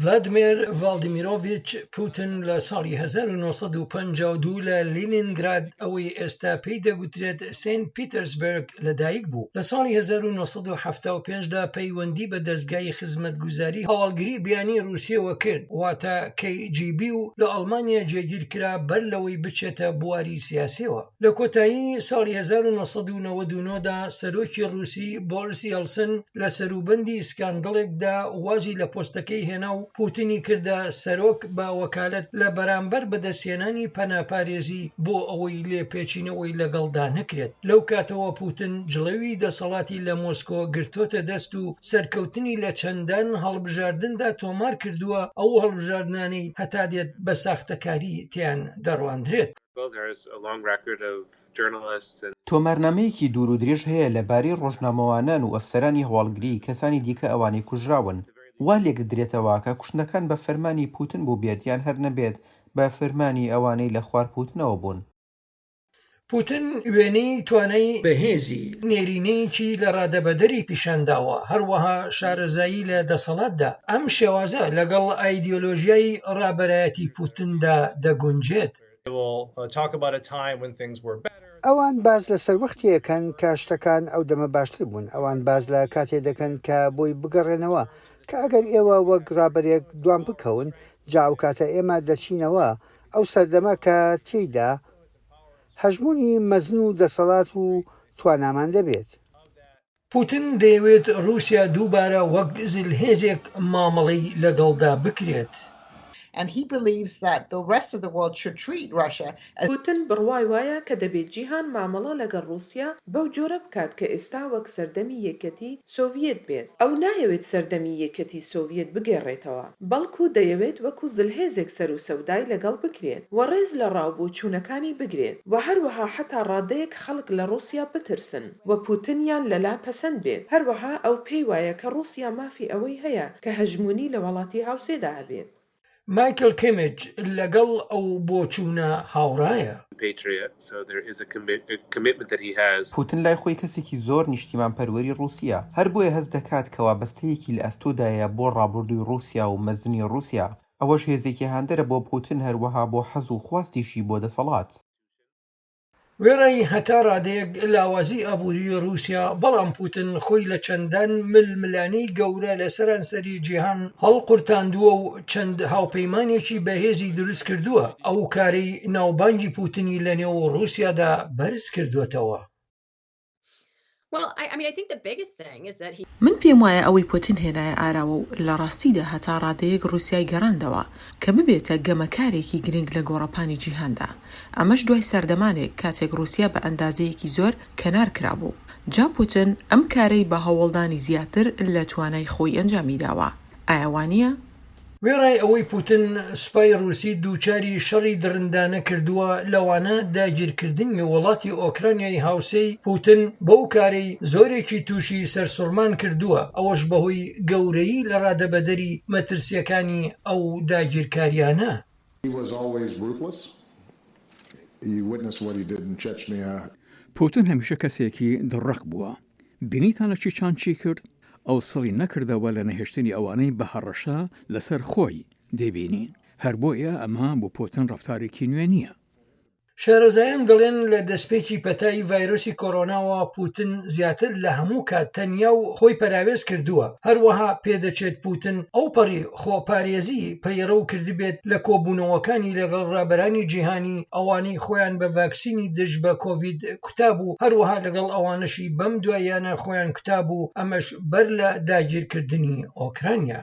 ڤلادیمیر ڤالدیمیرۆڤیچ پوتین لە ساڵی 1952 لە لینینگراد ئەوەی ئێستا پێی دەگوترێت سێنت پیتەرسبەرگ لەدایک بوو. لە ساڵی 1975 دا پەیوەندی بە دەستگای خزمەتگوزاری هەواڵگری بیانی رووسیەوە کرد، واتە KGB، و لە ئەڵمانیا جێگیر کرا بەر لەوەی بچێتە بواری سیاسیەوە. لە کۆتایی ساڵی 1999 دا سەرۆکی رووسی بۆریس یەلسن لە سەروبەندی سکاندڵێکدا وازی لە پۆستەکەی هێنا و پوتینی کردە سەرۆک بە وەکالەت لە بەرامبەر بەدەستهێنانی پەناپارێزی بۆ ئەوەی لێپێچینەوەی لەگەڵدا نەکرێت. لەو کاتەوە پوتین جڵەوی دەسەڵاتی لە مۆسکۆ گرتۆتە دەست و سەرکەوتنی لە چەندان هەڵبژاردندا تۆمار کردووە، ئەو هەڵبژاردنانەی هەتا دێت بە ساختەکاری تیان دەڕواندرێت. تۆمارنامەیەکی دوور و درێژ هەیە لەبارەی ڕۆژنامەوانان و ئەفسەرانی هەواڵگری کەسانی دیکە ئەوانەی کوژراون. وا لێک درێتەوە کە کوشتنەکان بە فەرمانی پوتین بوو بێت یان هەر نەبێت بە فەرمانی ئەوانەی لە خوار پوتنەوە بوون. پوتین وێنەی توانای بەهێزی نێرینەیەکی لە ڕادەبەدەری پیشانداوە، هەروەها شارەزایی لە دەسەڵاتدا. ئەم شێوازە لەگەڵ ئایدیۆلۆژیای ڕابەرایەتی پوتیندا دەگونجێت. ئەوان باز لەسەر وەختیەکەن کە شتەکان ئەو دەمە باشتر بوون. ئەوان باز لە کاتێ دەکەن کە بۆی بگەڕێنەوە کە ئەگەر ئێوە وەک ڕابەرێک دوام بکەون جا و کاتە ئێمە دەچینەوە ئەو سەردەمە کە تێیدا هەژمونی مەزن و دەسەڵات و توانامان دەبێت. پوتین دەیەوێت رووسیا دووبارە وەک زلهێزێک مامەڵەی لەگەڵدا بکرێت. And he believes that the rest of the world should treat Russia as پوتین بڕوای وایە کە دەبێت جیهان مامەڵە لەگەڵ رووسیا بەو جۆرە بکات کە ئێستا وەک سەردەمی یەکەتی سۆڤیەت بێت. ئەو نایەوێت سەردەمی یەکەتی سۆڤیەت بگێڕێتەوە، بەڵکو دەیەوێت وەکو زلهێزێک سەر و سەودای لەگەڵ بکرێت و ڕێز لە ڕاوبۆچوونەکانی بگرێت و هەروەها حتا ڕادەیەک خەڵک لە رووسیا بترسن و پوتینیان لەلا پەسەند بێت. هەروەها ئەو پێی وایە کە رووسیا مافی ئەوەی هەیە کە هەژمونی لە وڵاتی هاوسێدا هەبێت. مایکل کیمیج لەگەڵ ئەو بۆچوونە هاوڕایە. پوتین لای خۆی کەسێکی زۆر نیشتیمان پەروەری رووسیا، هەر بۆیە هەست دەکات کە وابەستەیەکی لە ئەستۆدایە بۆ ڕابردووی رووسیا و مەزنی رووسیا. ئەوەش هێزێکی هاندەرە بۆ پوتین، هەروەها بۆ حەز و خواستیشی بۆ دەسەڵات. وێڕای هەتا ڕادەیەک لاوازی ئابووری رووسیا، بەڵام پوتین خۆی لە چەندان ململانەی گەورە لە سەرانسەری جیهان هەڵقورتاندووە و چەند هاوپەیمانێکی بەهێزی دروست کردووە. ئەو کارەی ناوبانگی پوتینی لە نێو رووسیادا بەرز کردوێتەوە. من پێم وایە ئەوەی پوتین هێنایە ئاراوە و لە ڕاستیدا هەتا ڕادەیەک رووسیای گەڕاندەوە کە ببێتە گەمەکارێکی گرنگ لە گۆڕەپانی جیهاندا. ئەمەش دوای سەردەمانێک کاتێک رووسیا بە ئەندازەیەکی زۆر کەنار کرابوو. جا پوتین ئەم کارەی بە هەوڵدانی زیاتر لە توانای خۆی ئەنجامی داوە. ئایا وانە؟ وێڕای ئەوەی پوتین سوپای رووسی دووچاری شەڕی درندانە کردووە لەوانە داگیرکردنی وڵاتی ئۆکرانیای هاوسەی پوتین بەو کارەی زۆرێکی تووشی سەرسوڕمان کردووە، ئەوەش بەهۆی گەورەی لە ڕادەبەدەری مەترسیەکانی ئەو داگیرکاریانە. پوتین هەمیشە کەسێکی دڕق بووە. بینیتان لە چیچان چی کرد؟ ئەو سڵی نەکردەوە لە نەهێشتنی ئەوانەی بە هەڕەشە لەسەر خۆی دەبینین. هەر بۆیە ئەمە بۆ پوتین ڕەفتارێکی نوێ نییە. شارەزایان دەڵێن لە دەستپێکی پەتای ڤایرۆسی کۆڕۆناوە پوتین زیاتر لە هەموو کات تەنیا و خۆی پەراوێز کردووە. هەروەها پێدەچێت پوتین ئەو پەڕی خۆپارێزی پەیڕەو کردبێت لە کۆبوونەوەکانی لەگەڵ ڕابەرانی جیهانی ئەوانەی خۆیان بە ڤاکسینی دژ بە کۆڤید کوتابوو، هەروەها لەگەڵ ئەوانشی بەم دواییانە خۆیان کوتابوو، ئەمەش بەر لە داگیرکردنی ئۆکرانیا.